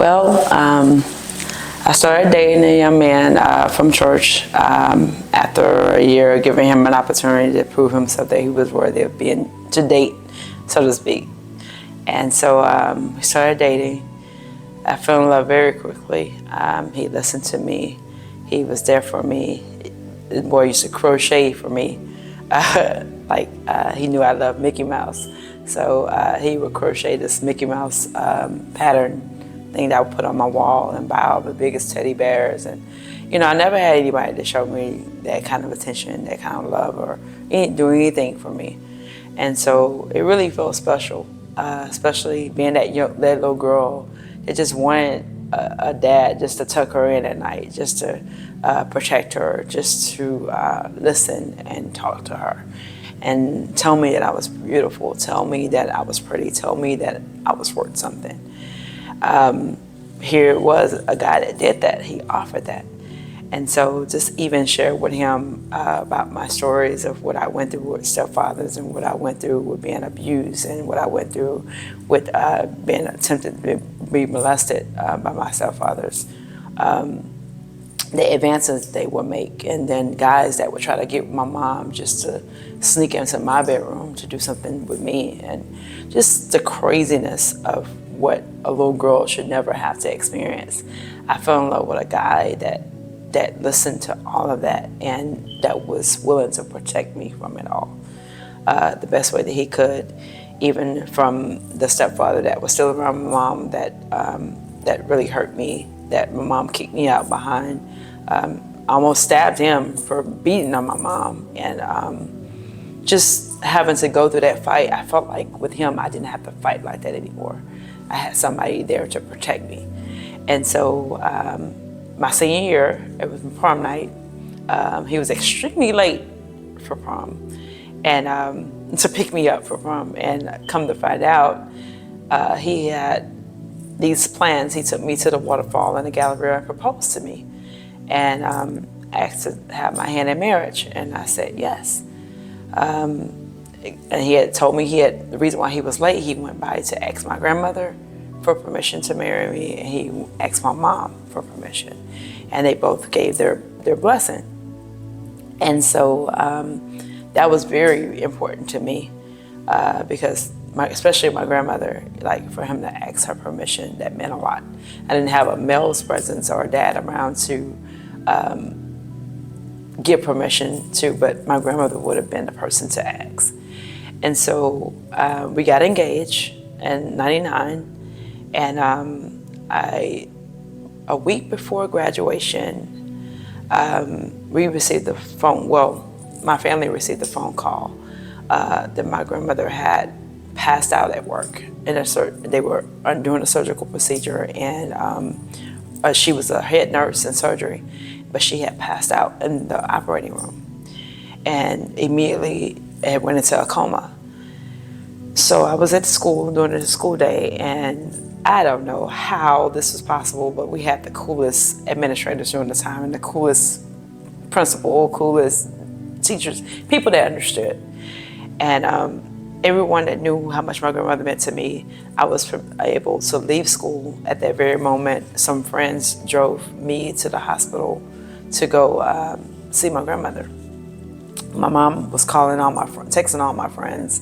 Well, I started dating a young man from church after a year, giving him an opportunity to prove himself that he was worthy of being to date, so to speak. And so we started dating. I fell in love very quickly. He listened to me. He was there for me. The boy used to crochet for me. He knew I loved Mickey Mouse. So he would crochet this Mickey Mouse pattern thing that I would put on my wall and buy all the biggest teddy bears. And, I never had anybody to show me that kind of attention, that kind of love, or do anything for me. And so it really felt special, especially being that little girl that just wanted a dad just to tuck her in at night, just to protect her, just to listen and talk to her and tell me that I was beautiful, tell me that I was pretty, tell me that I was worth something. Here was a guy that did that. He offered that. And so just even share with him about my stories of what I went through with stepfathers and what I went through with being abused and what I went through with being attempted to be molested by my stepfathers. The advances they would make, and then guys that would try to get my mom just to sneak into my bedroom to do something with me, and just the craziness of what a little girl should never have to experience. I fell in love with a guy that listened to all of that and that was willing to protect me from it all the best way that he could, even from the stepfather that was still around my mom that really hurt me, that my mom kicked me out behind. Almost stabbed him for beating on my mom, and just having to go through that fight. I felt like with him I didn't have to fight like that anymore. I had somebody there to protect me. And so my senior year, it was prom night. He was extremely late for prom and to pick me up for prom, and come to find out he had these plans. He took me to the waterfall in the Galleria and proposed to me, and asked to have my hand in marriage, and I said yes. And he had told me the reason why he was late, he went by to ask my grandmother for permission to marry me, and he asked my mom for permission, and they both gave their blessing. And so that was very important to me because especially my grandmother, like for him to ask her permission, that meant a lot. I didn't have a male's presence or a dad around to give permission to, but my grandmother would have been the person to ask. And so we got engaged in '99, and a week before graduation, we received the phone, my family received the phone call that my grandmother had passed out at work. They were doing a surgical procedure, and she was a head nurse in surgery, but she had passed out in the operating room and immediately went into a coma. So I was at school during the school day, and I don't know how this was possible, but we had the coolest administrators during the time and the coolest principal, coolest teachers, people that understood. And everyone that knew how much my grandmother meant to me, I was able to leave school at that very moment. Some friends drove me to the hospital to go see my grandmother. My mom was calling texting all my friends,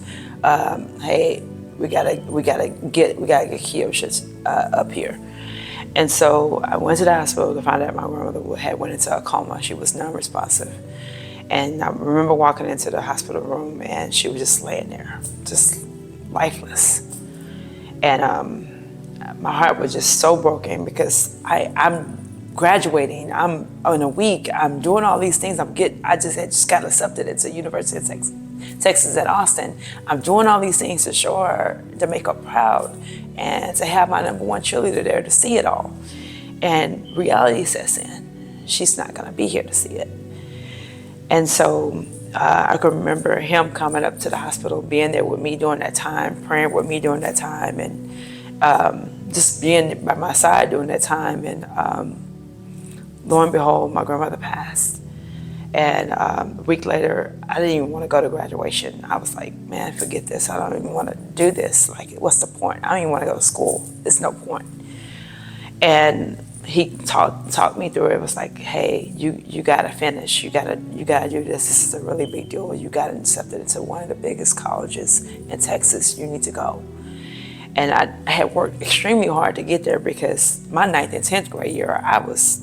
"Hey, we gotta get Keosha up here." And so I went to the hospital to find out my grandmother had went into a coma. She was non-responsive. And I remember walking into the hospital room, and she was just laying there, just lifeless. And my heart was just so broken because I'm graduating. I'm in a week. I'm doing all these things. I just got accepted into University of Texas at Austin. I'm doing all these things to show her, to make her proud, and to have my number one cheerleader there to see it all. And reality sets in. She's not gonna be here to see it. And so I can remember him coming up to the hospital, being there with me during that time, praying with me during that time, and just being by my side during that time. And lo and behold, my grandmother passed. And a week later, I didn't even want to go to graduation. I was like, man, forget this. I don't even want to do this. Like, what's the point? I don't even want to go to school. There's no point. And he talked me through it. It was like, hey, you gotta finish. You gotta do this. This is a really big deal. You got accepted into one of the biggest colleges in Texas. You need to go. And I had worked extremely hard to get there because my 9th and 10th grade year, I was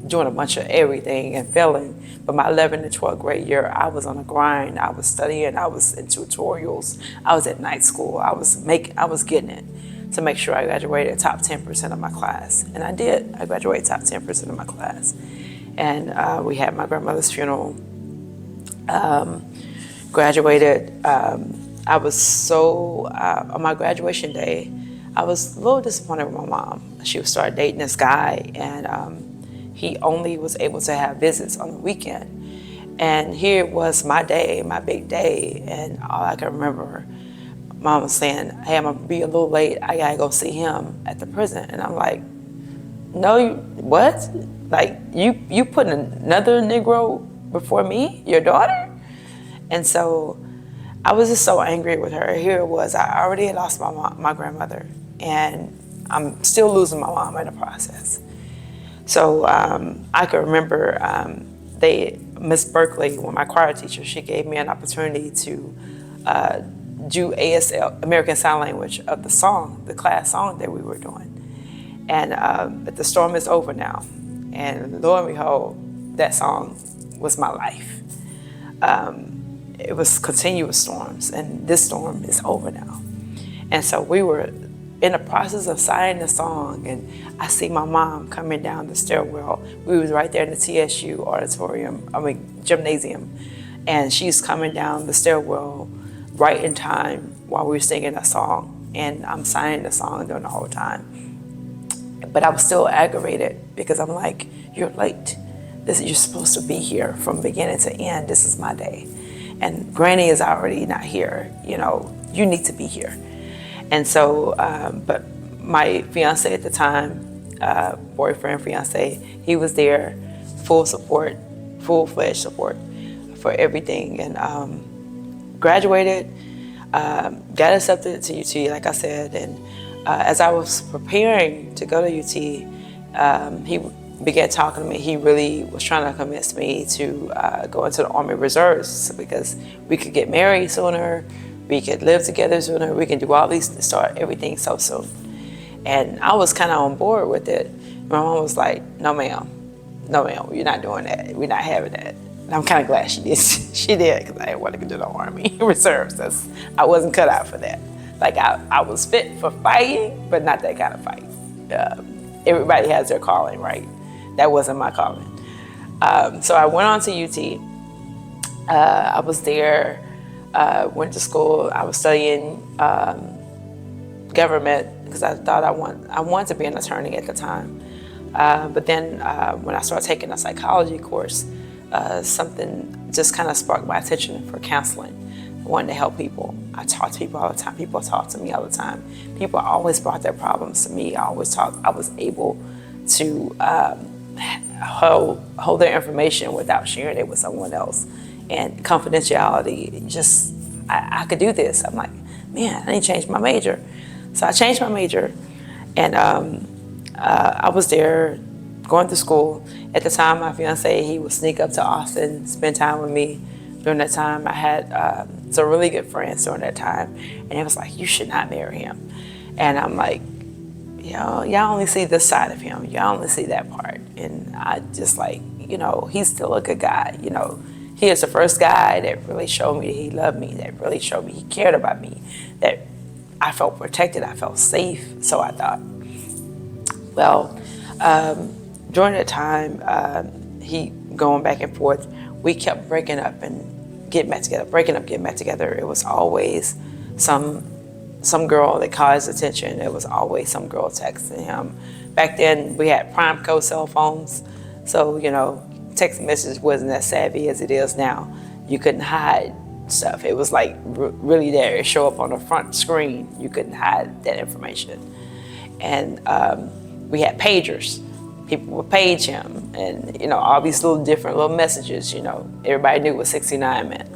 doing a bunch of everything and failing. But my 11th and 12th grade year, I was on a grind. I was studying. I was in tutorials. I was at night school. I was getting it to make sure I graduated top 10% of my class. And I did. I graduated top 10% of my class. And we had my grandmother's funeral. Graduated. I was so, on my graduation day, I was a little disappointed with my mom. She would start dating this guy, and he only was able to have visits on the weekend. And here was my day, my big day, and all I can remember, Mom was saying, hey, I'm gonna be a little late. I gotta go see him at the prison. And I'm like, no, you, what? Like, you putting another Negro before me, your daughter? And so I was just so angry with her. Here it was, I already had lost my grandmother, and I'm still losing my mom in the process. So I could remember Miss Berkeley, my choir teacher, she gave me an opportunity to do ASL, American Sign Language, of the song, the class song that we were doing. And but the storm is over now. And lo and behold, that song was my life. It was continuous storms, and this storm is over now. And so we were in the process of signing the song, and I see my mom coming down the stairwell. We was right there in the TSU gymnasium, and she's coming down the stairwell right in time while we were singing that song. And I'm signing the song during the whole time. But I was still aggravated because I'm like, you're late. You're supposed to be here from beginning to end. This is my day. And Granny is already not here. You know, you need to be here. And so, but my fiance at the time, boyfriend, fiance, he was there, full support, full-fledged support for everything. And graduated, got accepted to UT, like I said. And as I was preparing to go to UT, he began talking to me. He really was trying to convince me to go into the Army Reserves because we could get married sooner, we could live together sooner, we can do all these, start everything so soon. And I was kind of on board with it. My mom was like, no ma'am, you're not doing that. We're not having that. And I'm kind of glad she did. She did, because I didn't want to do the Army Reserves. I wasn't cut out for that. Like I was fit for fighting, but not that kind of fight. Everybody has their calling, right? That wasn't my calling. So I went on to UT. I was there, went to school. I was studying government because I thought I wanted to be an attorney at the time. But then when I started taking a psychology course, something just kind of sparked my attention for counseling. I wanted to help people. I talk to people all the time. People talk to me all the time. People always brought their problems to me. I was able to hold their information without sharing it with someone else. And confidentiality, just, I could do this. I'm like, man, I need to change my major. So I changed my major, and I was there going to school. At the time, my fiance, he would sneak up to Austin, spend time with me. During that time, I had some really good friends during that time, and it was like, you should not marry him. And I'm like, y'all only see this side of him. Y'all only see that part. And I just like, he's still a good guy. He is the first guy that really showed me that he loved me, that really showed me he cared about me, that I felt protected, I felt safe. So I thought, well, during that time, he going back and forth, we kept breaking up and getting back together, breaking up, getting back together. It was always some girl that caught his attention. It was always some girl texting him. Back then, we had prime code cell phones, so text messages wasn't as savvy as it is now. You couldn't hide stuff. It was like really there. It showed up on the front screen. You couldn't hide that information. And we had pagers. People would page him, and all these little different little messages. Everybody knew what 69 meant.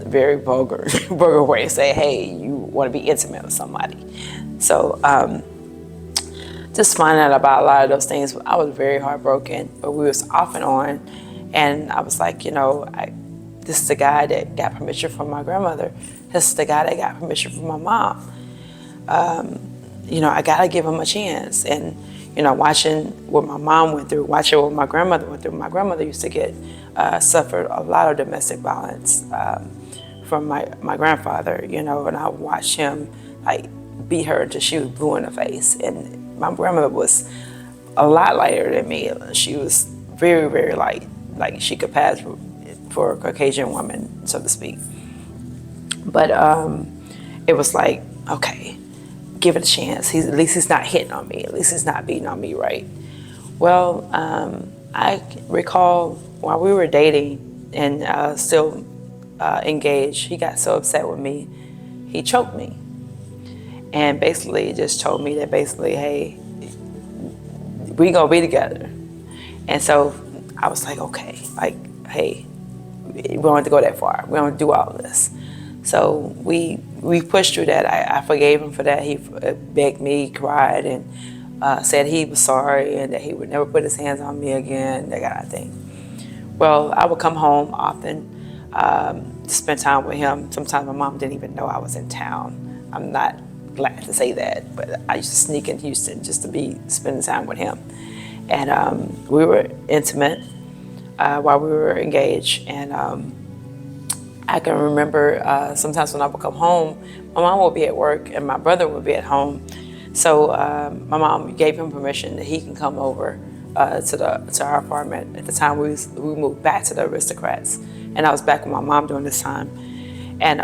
Very vulgar way to say, hey, you want to be intimate with somebody. So just finding out about a lot of those things, I was very heartbroken. But we was off and on, and I was like, this is the guy that got permission from my grandmother. This is the guy that got permission from my mom. I gotta give him a chance. And watching what my mom went through, watching what my grandmother went through. My grandmother used to get suffered a lot of domestic violence from my grandfather. And I watched him beat her until she was blue in the face. And my grandmother was a lot lighter than me. She was very, very light. Like she could pass for a Caucasian woman, so to speak. But it was like, okay, give it a chance. At least he's not hitting on me. At least he's not beating on me, right? Well, I recall while we were dating and still engaged, he got so upset with me, he choked me. And basically just told me that hey, we gonna be together. And so I was like, okay, hey, we don't have to go that far. We don't do all of this. So we pushed through that. I forgave him for that. He begged me, cried, and said he was sorry and that he would never put his hands on me again, that kind of thing. Well, I would come home often to spend time with him. Sometimes my mom didn't even know I was in town. I'm not glad to say that, but I used to sneak in Houston just to be spending time with him. And we were intimate while we were engaged. And I can remember sometimes when I would come home, my mom would be at work and my brother would be at home. So my mom gave him permission that he can come over to our apartment. At the time we moved back to the Aristocrats, and I was back with my mom during this time. And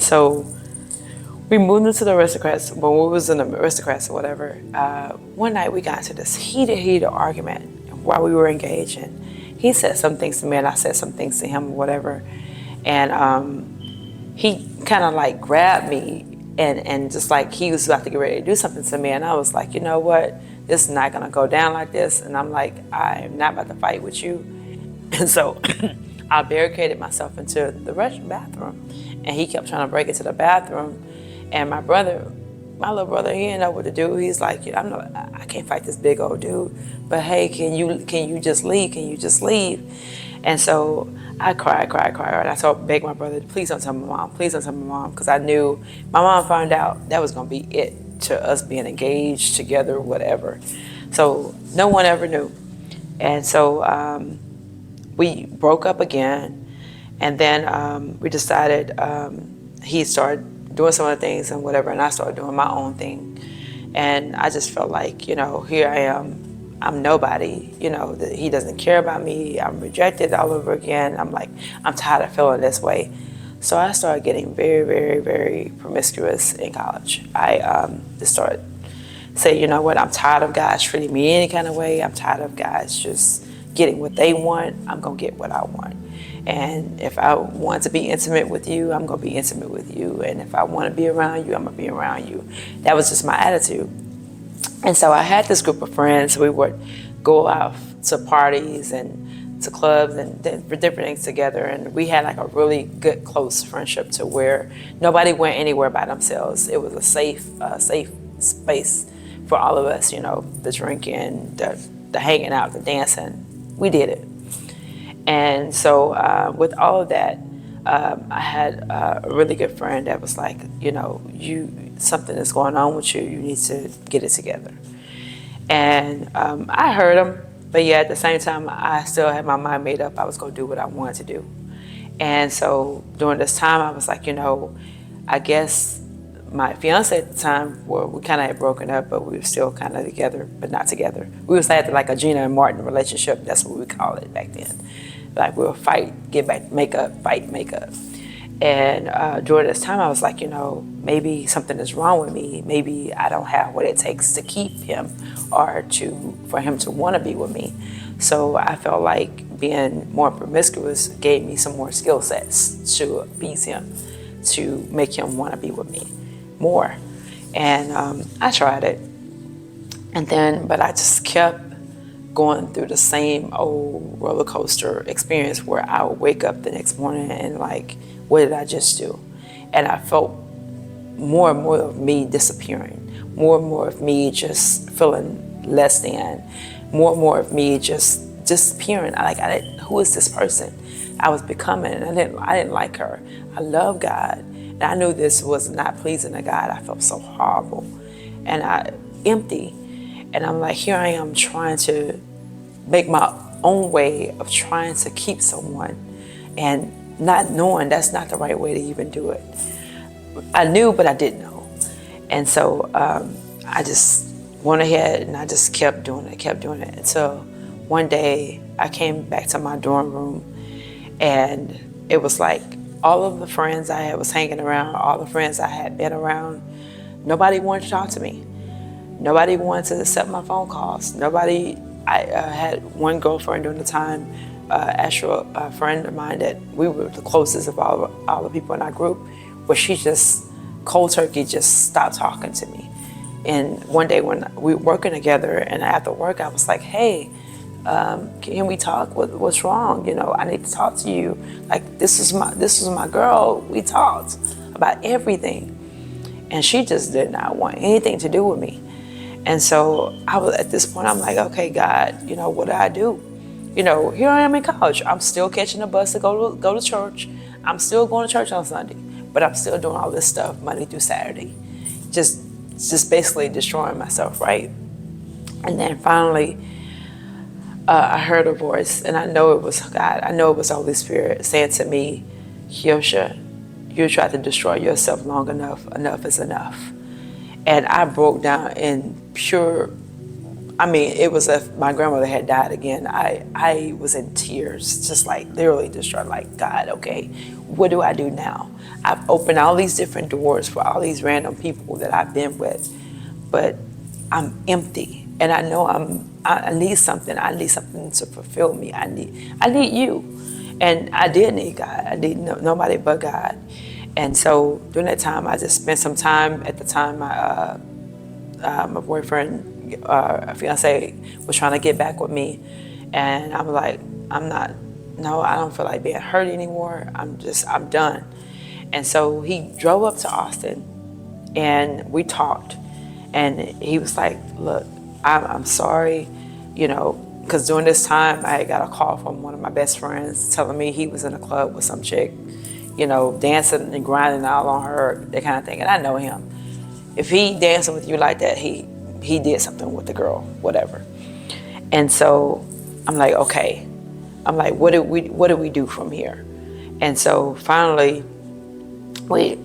so we moved into the Aristocrats. When we was in the Aristocrats or whatever, one night we got into this heated argument while we were engaged. And he said some things to me and I said some things to him or whatever. And he kind of grabbed me and just like he was about to get ready to do something to me. And I was like, you know what? This is not going to go down like this. And I'm like, I'm not about to fight with you. And so I barricaded myself into the bathroom. And he kept trying to break into the bathroom. And my little brother, he didn't know what to do. He's like, I can't fight this big old dude. But hey, can you just leave? Can you just leave? And so I cried. And I begged my brother, please don't tell my mom. Please don't tell my mom. Because I knew my mom found out that was going to be it to us being engaged together, whatever. So no one ever knew. And so we broke up again. And then we decided he started doing some of the things and whatever, and I started doing my own thing. And I just felt like, here I am, I'm nobody, that he doesn't care about me, I'm rejected all over again. I'm like, I'm tired of feeling this way. So I started getting very, very, very promiscuous in college. I just started saying, you know what, I'm tired of guys treating me any kind of way. I'm tired of guys just getting what they want. I'm gonna get what I want. And if I want to be intimate with you, I'm going to be intimate with you. And if I want to be around you, I'm going to be around you. That was just my attitude. And so I had this group of friends. We would go out to parties and to clubs and different things together. And we had a really good, close friendship to where nobody went anywhere by themselves. It was a safe space for all of us, the drinking, the hanging out, the dancing. We did it. And so with all of that, I had a really good friend that was like, something is going on with you. You need to get it together. And I heard him, but yeah, at the same time, I still had my mind made up. I was going to do what I wanted to do. And so during this time, I was like, I guess my fiance at the time, we kind of had broken up, but we were still kind of together, but not together. We was like a Gina and Martin relationship. That's what we called it back then. Like we'll fight, get back, make up, fight, make up. And during this time, I was like, maybe something is wrong with me. Maybe I don't have what it takes to keep him or for him to want to be with me. So I felt like being more promiscuous gave me some more skill sets to appease him, to make him want to be with me more. And I tried it. But I just kept going through the same old roller coaster experience where I would wake up the next morning and what did I just do? And I felt more and more of me disappearing, more and more of me just feeling less than, more and more of me just disappearing. Who is this person I was becoming? And I didn't like her. I love God, and I knew this was not pleasing to God. I felt so horrible, and empty. And I'm like, here I am trying to make my own way of trying to keep someone, and not knowing that's not the right way to even do it. I knew, but I didn't know. And so I just went ahead and I just kept doing it. Until one day I came back to my dorm room, and it was like all of the friends I was hanging around, all the friends I had been around, nobody wanted to talk to me. Nobody wanted to accept my phone calls. I had one girlfriend during the time, actual friend of mine that we were the closest of all the people in our group, but she just cold turkey just stopped talking to me. And one day when we were working together, and after work I was like, hey, can we talk? What's wrong? I need to talk to you. Like, this is my girl. We talked about everything, and she just did not want anything to do with me. And so I was at this point. I'm like, okay, God, what do I do? Here I am in college. I'm still catching a bus to go to church. I'm still going to church on Sunday, but I'm still doing all this stuff Monday through Saturday, just basically destroying myself, right? And then finally, I heard a voice, and I know it was God. I know it was the Holy Spirit saying to me, Keosha, you tried to destroy yourself long enough. Enough is enough. And I broke down in pure, it was if my grandmother had died again. I was in tears, just like literally distraught, like, God, okay, what do I do now? I've opened all these different doors for all these random people that I've been with, but I'm empty. And I know I need something. I need something to fulfill me. I need you. And I did need God. I need nobody but God. And so during that time, I just spent some time. At the time, my boyfriend, fiance, was trying to get back with me, and I was like, I don't feel like being hurt anymore. I'm done. And so he drove up to Austin, and we talked, and he was like, look, I'm sorry, because during this time, I got a call from one of my best friends telling me he was in a club with some chick, dancing and grinding all on her, that kind of thing. And I know him. If he dancing with you like that, he did something with the girl, whatever. And so I'm like, okay. I'm like, what do we do from here? And so finally,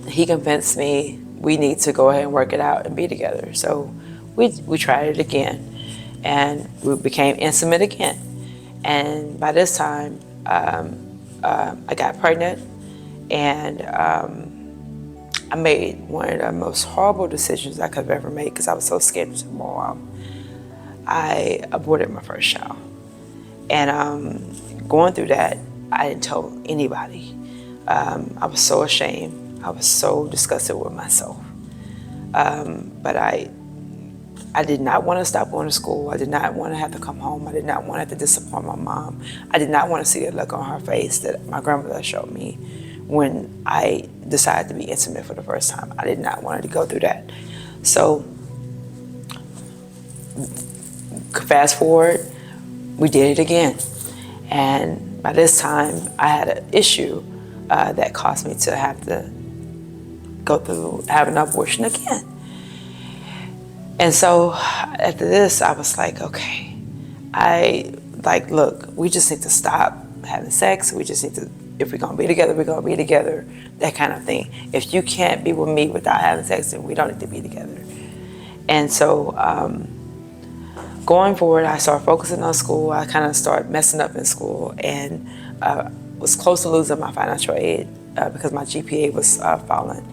he convinced me we need to go ahead and work it out and be together. So we tried it again, and we became intimate again. And by this time, I got pregnant. And I made one of the most horrible decisions I could have ever made, because I was so scared to mom. I aborted my first child. And going through that, I didn't tell anybody. I was so ashamed. I was so disgusted with myself. But I did not want to stop going to school. I did not want to have to come home. I did not want to have to disappoint my mom. I did not want to see the look on her face that my grandmother showed me when I decided to be intimate for the first time. I did not want to go through that. So fast forward, we did it again. And by this time, I had an issue that caused me to have to go through, have an abortion again. And so after this, I was like, okay, look, we just need to stop having sex. We just need to, if we're gonna be together, we're gonna be together, that kind of thing. If you can't be with me without having sex, then we don't need to be together. And so going forward, I started focusing on school. I kind of started messing up in school, and was close to losing my financial aid because my GPA was falling.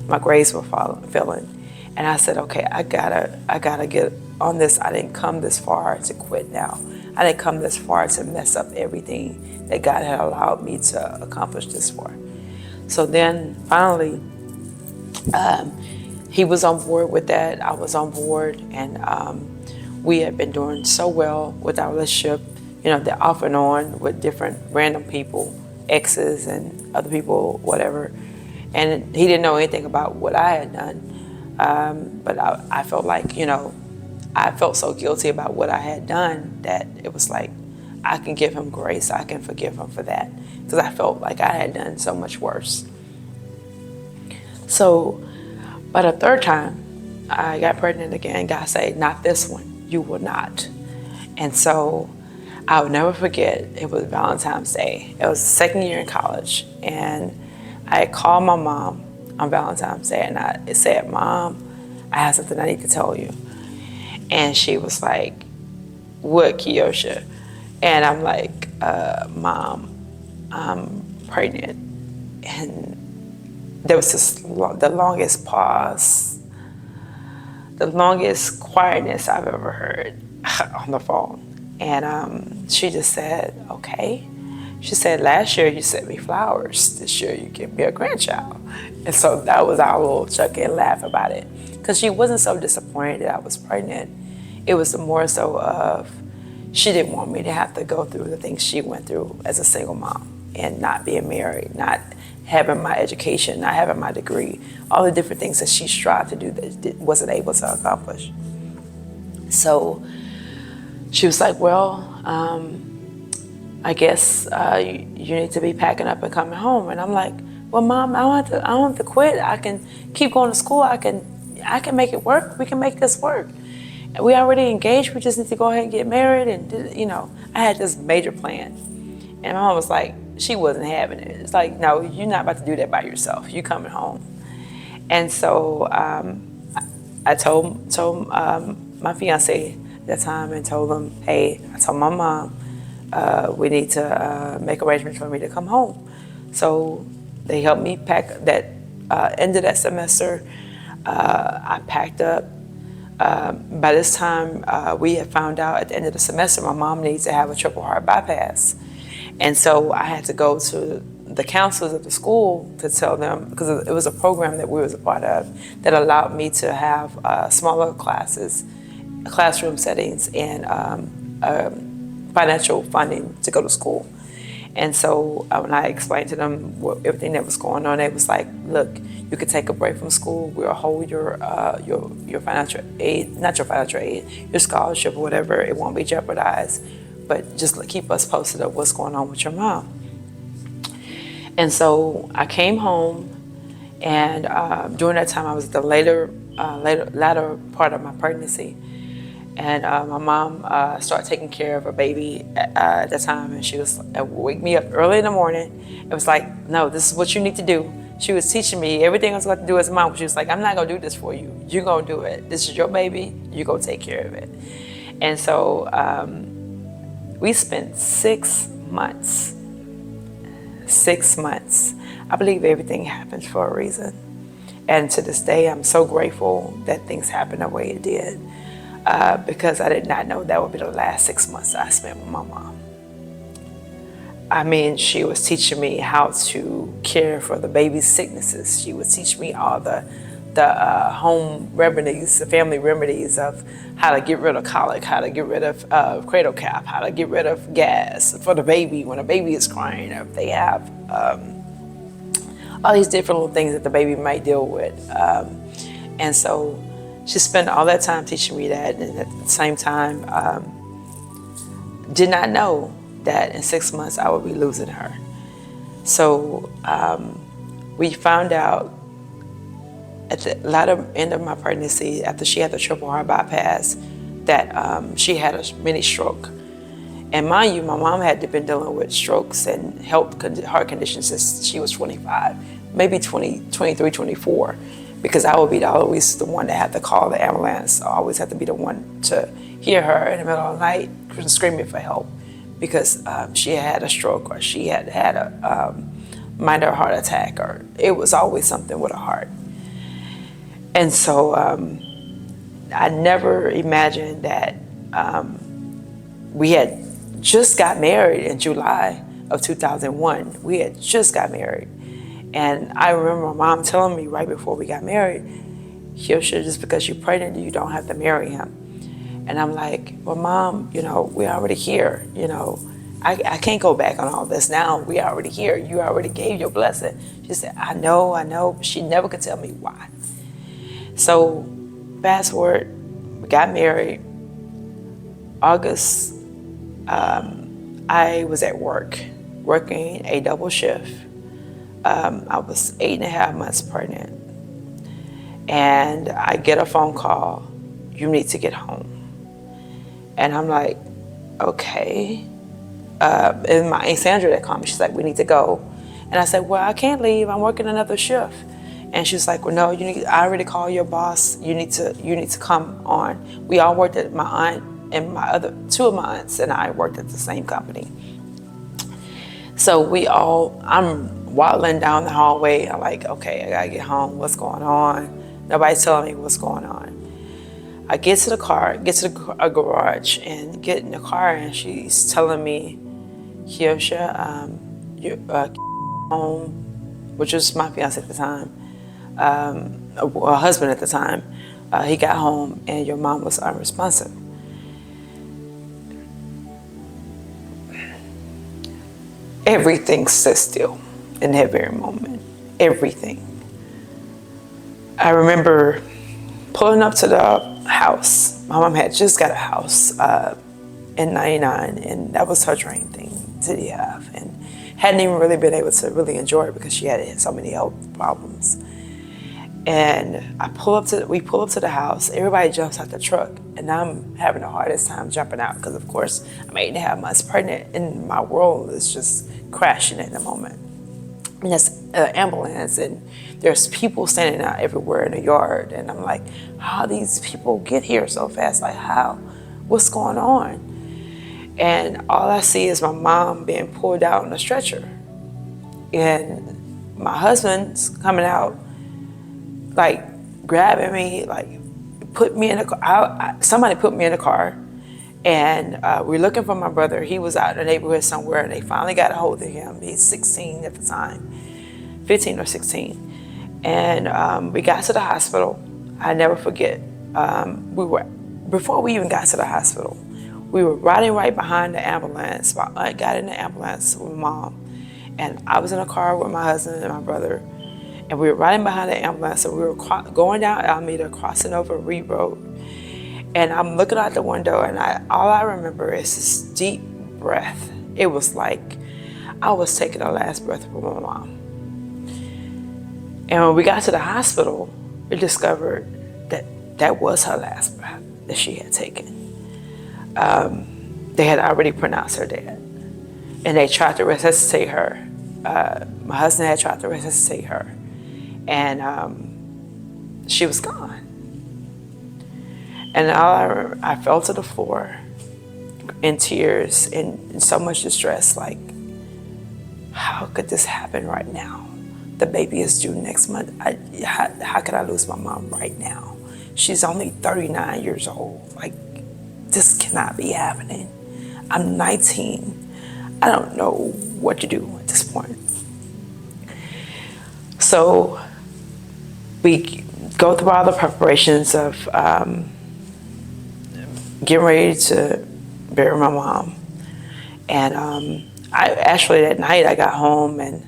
My grades were failing. And I said, okay, I gotta get on this. I didn't come this far to quit now. I didn't come this far to mess up everything that God had allowed me to accomplish this for. So then finally, he was on board with that. I was on board, and we had been doing so well with our relationship, the off and on with different random people, exes and other people, whatever. And he didn't know anything about what I had done. But I felt like, I felt so guilty about what I had done that it was like, I can give him grace. I can forgive him for that. Because I felt like I had done so much worse. So, by the third time, I got pregnant again. God said, not this one. You will not. And so, I'll never forget, it was Valentine's Day. It was the second year in college. And I called my mom on Valentine's Day and I said, Mom, I have something I need to tell you. And she was like, what, Keosha? And I'm like, Mom, I'm pregnant. And there was the longest pause, the longest quietness I've ever heard on the phone. And she just said, okay. She said, last year you sent me flowers. This year you gave me a grandchild. And so that was our little chuck and laugh about it. Because she wasn't so disappointed that I was pregnant. It was more so of, she didn't want me to have to go through the things she went through as a single mom and not being married, not having my education, not having my degree, all the different things that she strived to do that wasn't able to accomplish. So she was like, well, I guess you need to be packing up and coming home. And I'm like, well, Mom, I don't have to quit. I can keep going to school. I can make it work. We can make this work. And we already engaged. We just need to go ahead and get married. And, I had this major plan. And my mom was like, she wasn't having it. It's like, no, you're not about to do that by yourself. You coming home. And so I told my fiance at that time and told him, hey, I told my mom, we need to make arrangements for me to come home. So they helped me pack that end of that semester. I packed up. By this time, we had found out at the end of the semester, my mom needs to have a triple heart bypass. And so I had to go to the counselors of the school to tell them, because it was a program that we was a part of that allowed me to have smaller classes, classroom settings, and financial funding to go to school. And so when I explained to them everything that was going on, it was like, look, you could take a break from school. We'll hold your financial aid, not your financial aid, your scholarship or whatever. It won't be jeopardized, but just keep us posted of what's going on with your mom. And so I came home, and during that time I was at the latter part of my pregnancy. And my mom started taking care of her baby at that time, and she was wake me up early in the morning. It was like, no, this is what you need to do. She was teaching me everything I was going to do as a mom. She was like, I'm not going to do this for you. You're going to do it. This is your baby. You go take care of it. And so we spent 6 months. 6 months. I believe everything happens for a reason. And to this day, I'm so grateful that things happened the way it did. Because I did not know that would be the last 6 months I spent with my mom. I mean, she was teaching me how to care for the baby's sicknesses. She would teach me all the home remedies, the family remedies of how to get rid of colic, how to get rid of cradle cap, how to get rid of gas for the baby when a baby is crying, or if they have all these different little things that the baby might deal with. And so she spent all that time teaching me that, and at the same time, did not know that in 6 months I would be losing her. So we found out at the latter end of my pregnancy, after she had the triple heart bypass, that she had a mini stroke. And mind you, my mom had been dealing with strokes and heart conditions since she was 25, maybe 23, 24. Because I would be always the one that had to call the ambulance. I always had to be the one to hear her in the middle of the night screaming for help, because she had a stroke, or she had a minor heart attack, or it was always something with a heart. And so I never imagined that we had just got married in July of 2001. We had just got married. And I remember my mom telling me right before we got married, Keosha, just because you're pregnant, you don't have to marry him. And I'm like, well, Mom, we're already here, I can't go back on all this now. We already here. You already gave your blessing. She said, I know. But she never could tell me why. So fast forward, we got married. August, I was at work, working a double shift. I was 8.5 months pregnant. And I get a phone call, you need to get home. And I'm like, okay. And my Aunt Sandra that called me, she's like, we need to go. And I said, well, I can't leave, I'm working another shift. And she's like, well, no, I already called your boss, you need to come on. We all worked at, my aunt and two of my aunts and I worked at the same company. So I'm waddling down the hallway, I'm like, okay, I gotta get home, what's going on? Nobody's telling me what's going on. I get to the car, get to a garage and get in the car and she's telling me, Keosha, you're home, which was my fiance at the time, a husband at the time. He got home and your mom was unresponsive. Everything stood still in that very moment, everything. I remember pulling up to the house. My mom had just got a house in '99, and that was her dream thing to have, and hadn't even really been able to really enjoy it because she had so many health problems. And we pull up to the house, everybody jumps out the truck, and I'm having the hardest time jumping out because of course I'm 8.5 months pregnant and my world is just crashing in the moment. And there's an ambulance and there's people standing out everywhere in the yard, and I'm like, how these people get here so fast? Like, how? What's going on? And all I see is my mom being pulled out on a stretcher, and my husband's coming out, like grabbing me, like put me in a car. Somebody put me in a car, and we're looking for my brother. He was out in the neighborhood somewhere, and they finally got a hold of him. He's 16 at the time, 15 or 16. And we got to the hospital. I never forget, before we even got to the hospital, we were riding right behind the ambulance. My aunt got in the ambulance with my mom, and I was in a car with my husband and my brother, and we were riding behind the ambulance, and we were going down Alameda, crossing over Reed Road, and I'm looking out the window, and all I remember is this deep breath. It was like I was taking the last breath of my mom. And when we got to the hospital, we discovered that that was her last breath that she had taken. They had already pronounced her dead, and they tried to resuscitate her. My husband had tried to resuscitate her, and she was gone. And I fell to the floor in tears and so much distress, like, how could this happen right now? The baby is due next month. How could I lose my mom right now? She's only 39 years old. Like, this cannot be happening. I'm 19. I don't know what to do at this point. So we go through all the preparations of getting ready to bury my mom. And I actually, that night I got home and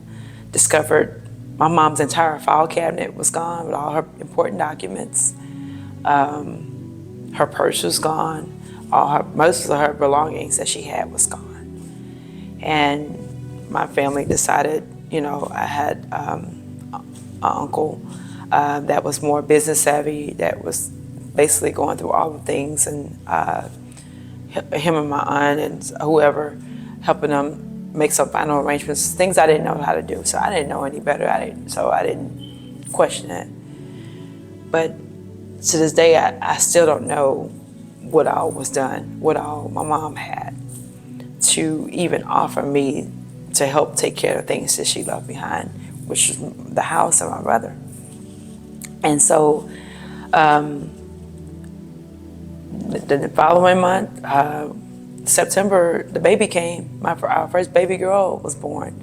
discovered my mom's entire file cabinet was gone with all her important documents. Her purse was gone. Most of her belongings that she had was gone. And my family decided, I had an uncle that was more business savvy, that was basically going through all the things, and him and my aunt and whoever, helping them make some final arrangements, things I didn't know how to do. So I didn't know any better, so I didn't question it. But to this day, I still don't know what all was done, what all my mom had to even offer me to help take care of things that she left behind, which is the house and my brother. And so the following month, September, the baby came. Our first baby girl was born.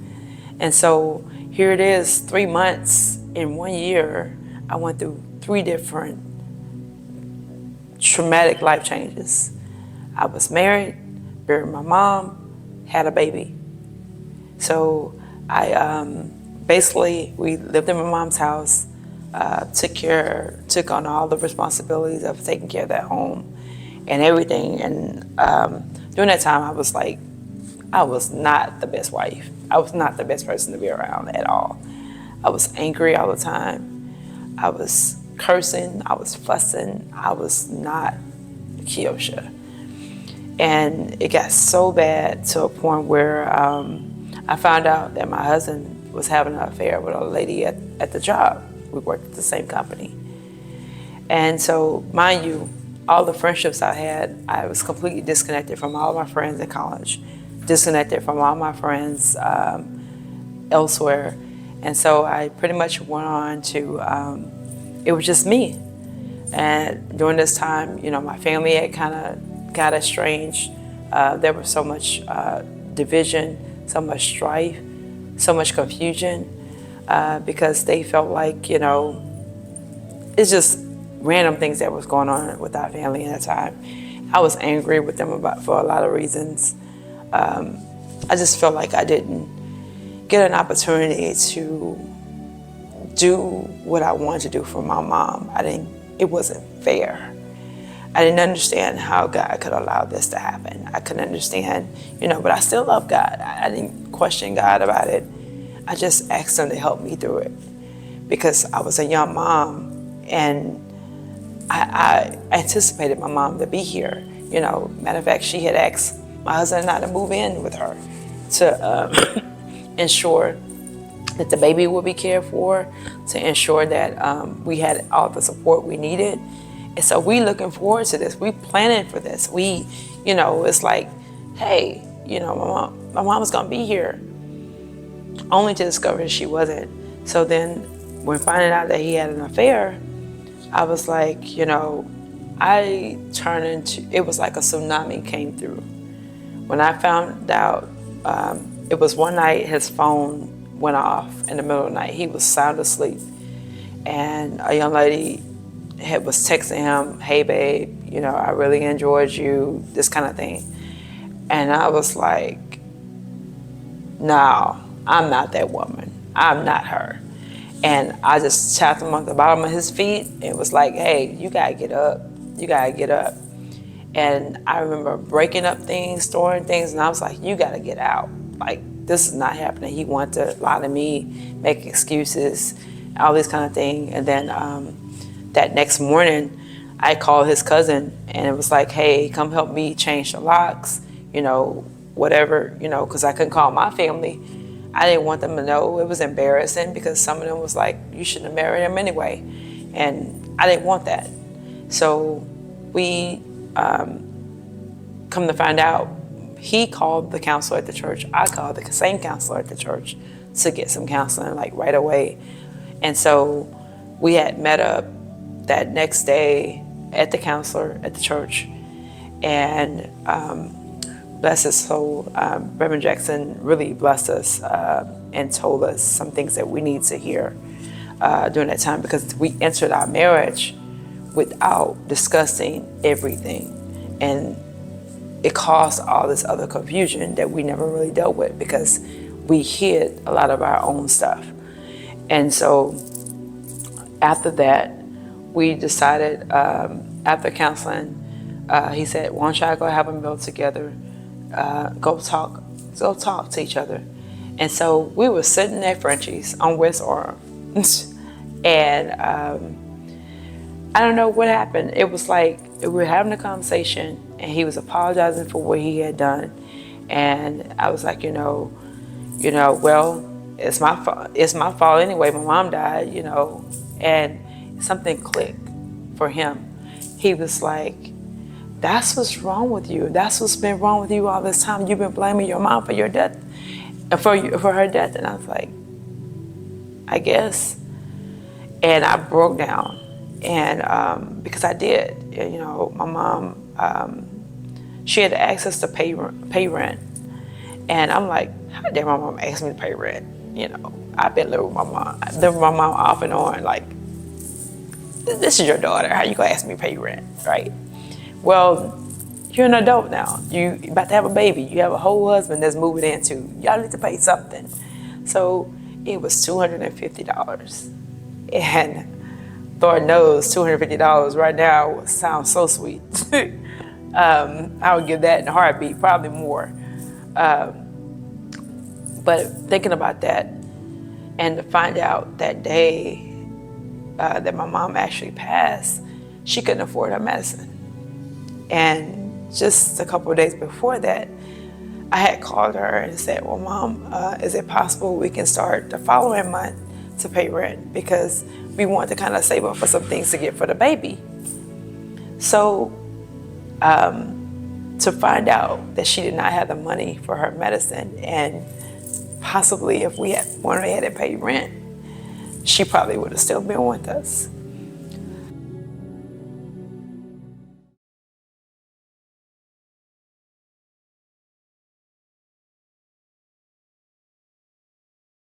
And so here it is, 3 months in 1 year, I went through 3 different traumatic life changes. I was married, buried my mom, had a baby. So I basically, we lived in my mom's house, took on all the responsibilities of taking care of that home and everything. And during that time, I was not the best wife. I was not the best person to be around at all. I was angry all the time. I was cursing. I was fussing. I was not Keosha. And it got so bad to a point where I found out that my husband was having an affair with a lady at the job. We worked at the same company. And so, mind you, all the friendships I had, I was completely disconnected from all my friends in college, disconnected from all my friends elsewhere. And so I pretty much went on to, it was just me. And during this time, you know, my family had kind of got estranged. There was so much division, so much strife, so much confusion, because they felt like, you know, it's just random things that was going on with our family at the time. I was angry with them for a lot of reasons. I just felt like I didn't get an opportunity to do what I wanted to do for my mom. It wasn't fair. I didn't understand how God could allow this to happen. I couldn't understand, you know, but I still love God. I didn't question God about it. I just asked him to help me through it because I was a young mom and I anticipated my mom to be here. You know, matter of fact, she had asked my husband and I to move in with her to ensure that the baby would be cared for, to ensure that we had all the support we needed. And so we looking forward to this. We planning for this. We, you know, it's like, hey, you know, my mom was gonna be here, only to discover that she wasn't. So then when finding out that he had an affair, I was like, you know, it was like a tsunami came through. When I found out, it was one night his phone went off in the middle of the night. He was sound asleep. And a young lady was texting him, hey babe, you know, I really enjoyed you, this kind of thing. And I was like, no, I'm not that woman. I'm not her. And I just tapped him on the bottom of his feet and was like, hey, you gotta get up. You gotta get up. And I remember breaking up things, storing things, and I was like, you gotta get out. Like, this is not happening. He wanted to lie to me, make excuses, all this kind of thing. And then that next morning, I called his cousin and it was like, hey, come help me change the locks, you know, whatever, you know, because I couldn't call my family. I didn't want them to know. It was embarrassing because some of them was like, you shouldn't have married him anyway. And I didn't want that. So we come to find out, he called the counselor at the church. I called the same counselor at the church to get some counseling, like right away. And so we had met up that next day at the counselor at the church. And bless his soul, Reverend Jackson really blessed us and told us some things that we need to hear during that time, because we entered our marriage without discussing everything. And it caused all this other confusion that we never really dealt with because we hid a lot of our own stuff. And so after that, we decided, after counseling, he said, why don't y'all go have a meal together, go talk to each other. And so we were sitting at Frenchie's on West Orem. And I don't know what happened. It was like we were having a conversation and he was apologizing for what he had done. And I was like, you know, well, it's my fault. It's my fault anyway. My mom died, you know. And something clicked for him. He was like, that's what's wrong with you. That's what's been wrong with you all this time. You've been blaming your mom for your death, for her death. And I was like, I guess. And I broke down. And because I did, you know, my mom, she had access to pay rent. And I'm like, how dare my mom ask me to pay rent? You know, I've been living with my mom. I lived with my mom off and on. Like, this is your daughter. How you gonna ask me to pay rent, right? Well, You're an adult now. You about to have a baby. You have a whole husband that's moving in too. Y'all need to pay something. So it was $250. And Lord knows $250 right now sounds so sweet. I would give that in a heartbeat, probably more. But thinking about that and to find out that day that my mom actually passed, she couldn't afford her medicine. And just a couple of days before that, I had called her and said, well, Mom, is it possible we can start the following month to pay rent? Because we want to kind of save up for some things to get for the baby. So to find out that she did not have the money for her medicine, and possibly if we had one, we hadn't paid rent, she probably would have still been with us.